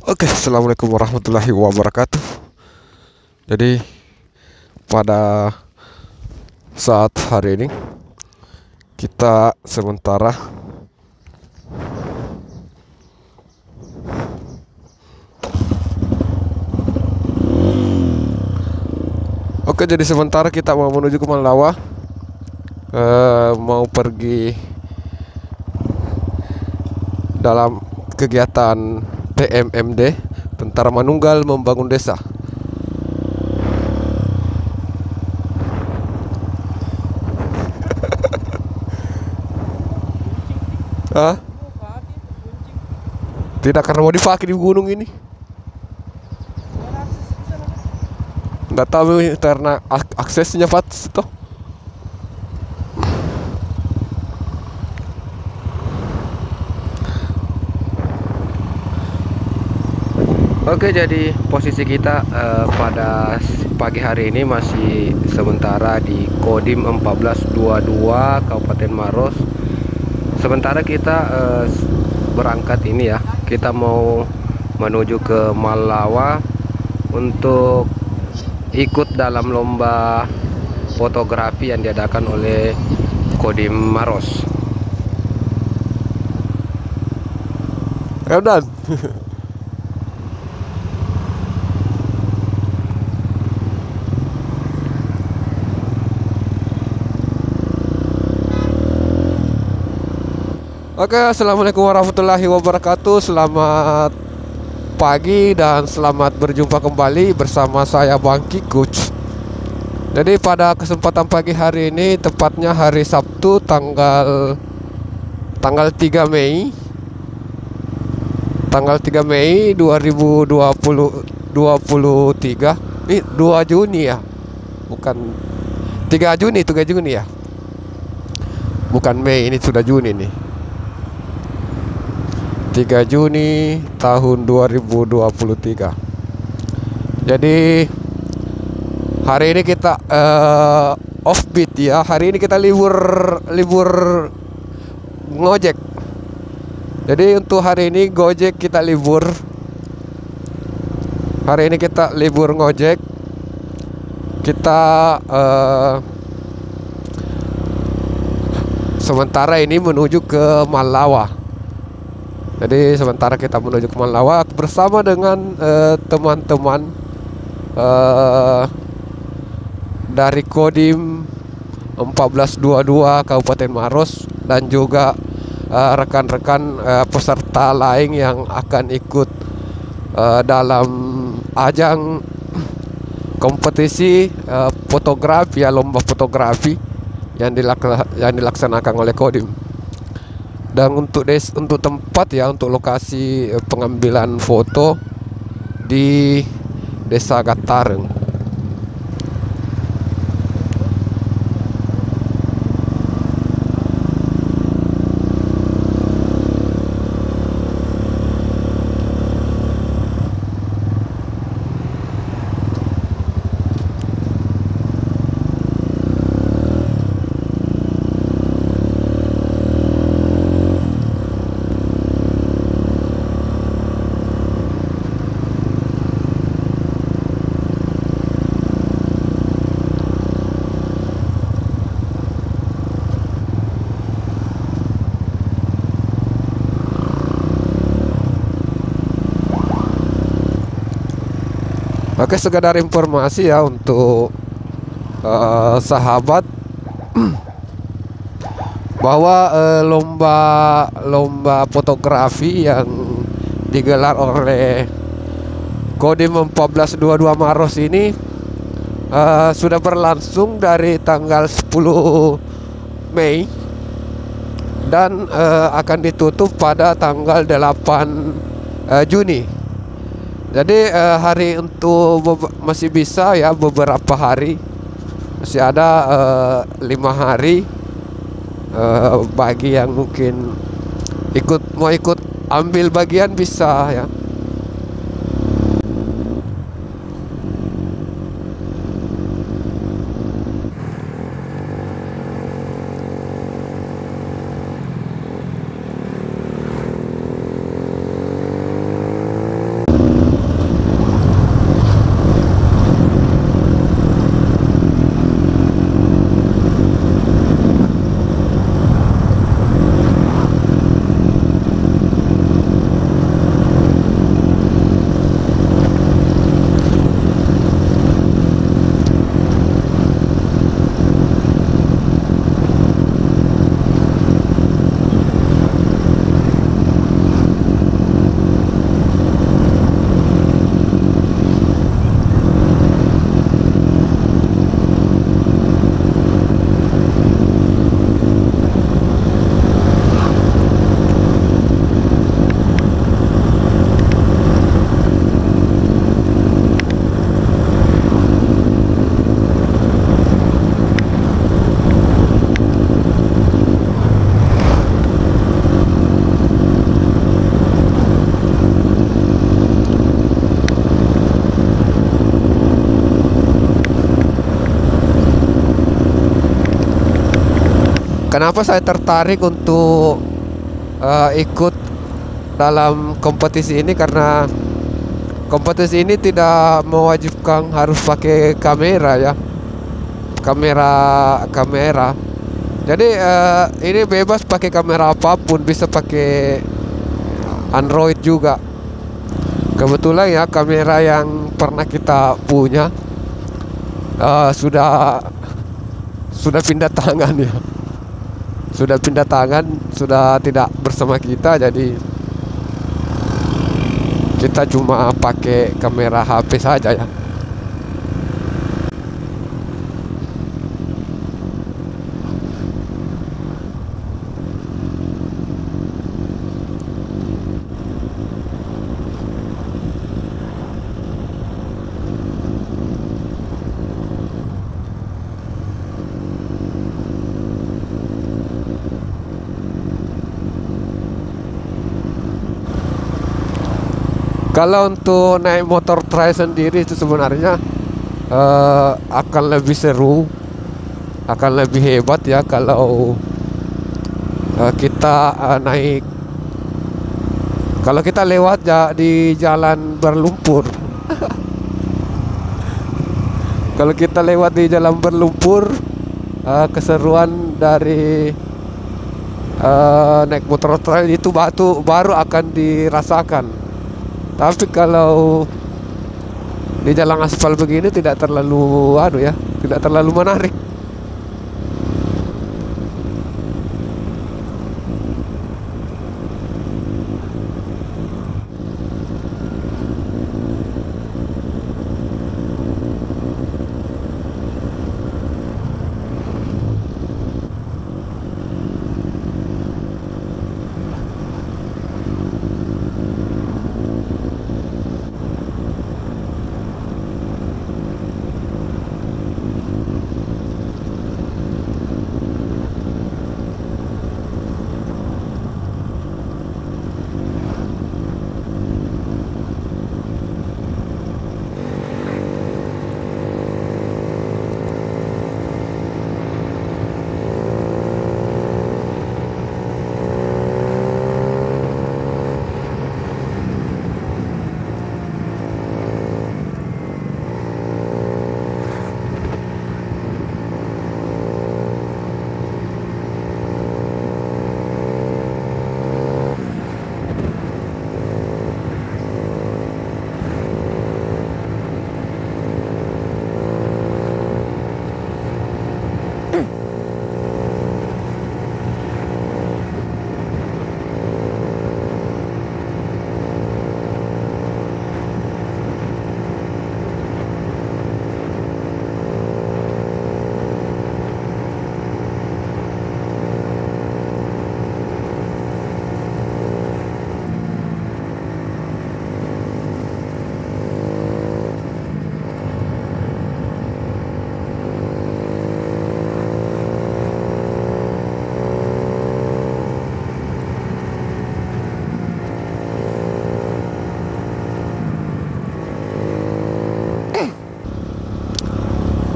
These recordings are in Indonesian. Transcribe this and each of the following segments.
Oke, assalamualaikum warahmatullahi wabarakatuh. Jadi pada saat hari ini kita sementara jadi sementara kita mau menuju ke Malawa, mau pergi dalam kegiatan TMMD, Tentara Manunggal Membangun Desa. Hah? Tidak, karena mau dipakai di gunung ini. Nggak tahu karena aksesnya Fats toh. Oke, jadi posisi kita pada pagi hari ini masih sementara di Kodim 1422 Kabupaten Maros. Sementara kita berangkat ini ya, kita mau menuju ke Malawa untuk ikut dalam lomba fotografi yang diadakan oleh Kodim Maros. Ya udah. Oke, assalamualaikum warahmatullahi wabarakatuh. Selamat pagi dan selamat berjumpa kembali bersama saya Bang Kikuch. Jadi pada kesempatan pagi hari ini, tepatnya hari Sabtu tanggal 3 Mei 2023. Ini 2 Juni ya. Bukan 3 Juni, 3 Juni ya. Bukan Mei, ini sudah Juni nih. 3 Juni tahun 2023. Jadi hari ini kita offbeat ya. Hari ini kita libur ngojek. Jadi untuk hari ini Gojek kita libur. Hari ini kita libur ngojek. Kita sementara ini menuju ke Malawa. Jadi sementara kita menuju ke Malawa bersama dengan teman-teman dari Kodim 1422 Kabupaten Maros dan juga rekan-rekan peserta lain yang akan ikut dalam ajang kompetisi fotografi ya, lomba fotografi yang dilaksanakan oleh Kodim. Dan untuk tempat ya, untuk lokasi pengambilan foto di Desa Gatareng. Oke, sekedar informasi ya untuk sahabat bahwa lomba fotografi yang digelar oleh Kodim 1422 Maros ini sudah berlangsung dari tanggal 10 Mei dan akan ditutup pada tanggal 8 Juni. Jadi hari untuk masih bisa ya, beberapa hari masih ada 5 hari bagi yang mungkin mau ikut ambil bagian bisa ya. Kenapa saya tertarik untuk ikut dalam kompetisi ini? Karena kompetisi ini tidak mewajibkan harus pakai kamera ya, kamera. Jadi ini bebas pakai kamera apapun, bisa pakai Android juga. Kebetulan ya kamera yang pernah kita punya sudah pindah tangan ya. Sudah pindah tangan, sudah tidak bersama kita, jadi kita cuma pakai kamera HP saja ya. Kalau untuk naik motor trail sendiri itu sebenarnya akan lebih seru, akan lebih hebat ya kalau kita naik. Kalau kita lewat di jalan berlumpur, kalau kita lewat di jalan berlumpur, keseruan dari naik motor trail itu baru akan dirasakan. Tapi kalau di jalan aspal begini tidak terlalu tidak terlalu menarik.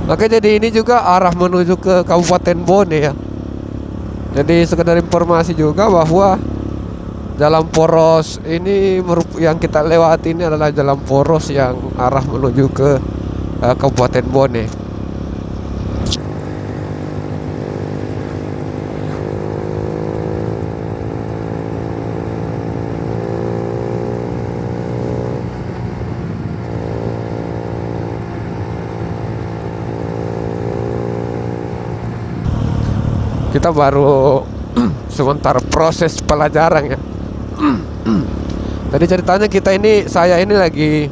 Oke, jadi ini juga arah menuju ke Kabupaten Bone ya. Jadi sekedar informasi juga bahwa jalan poros ini yang kita lewati ini adalah jalan poros yang arah menuju ke Kabupaten Bone. Kita baru sebentar proses pelajaran ya. Tadi ceritanya saya ini lagi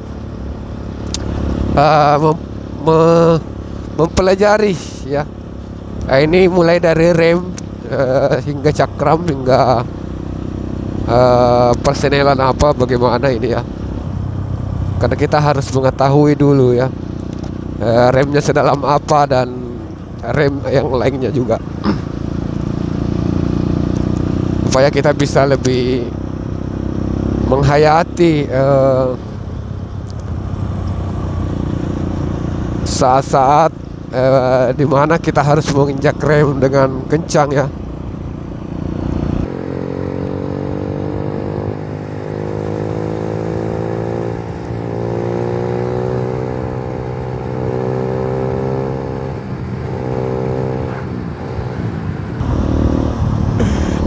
mempelajari ya. Ini mulai dari rem hingga cakram hingga persenelan bagaimana ini ya. Karena kita harus mengetahui dulu ya remnya sedalam apa dan rem yang lainnya juga, supaya kita bisa lebih menghayati saat-saat dimana kita harus menginjak rem dengan kencang ya.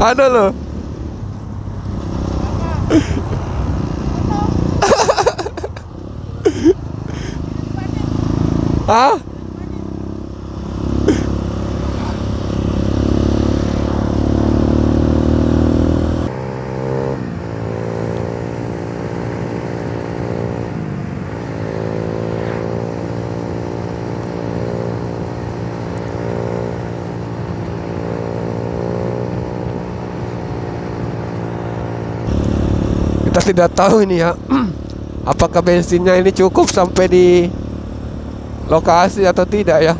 Ada loh. Hah? Kita tidak tahu ini ya. Apakah bensinnya ini cukup sampai di lokasi atau tidak ya.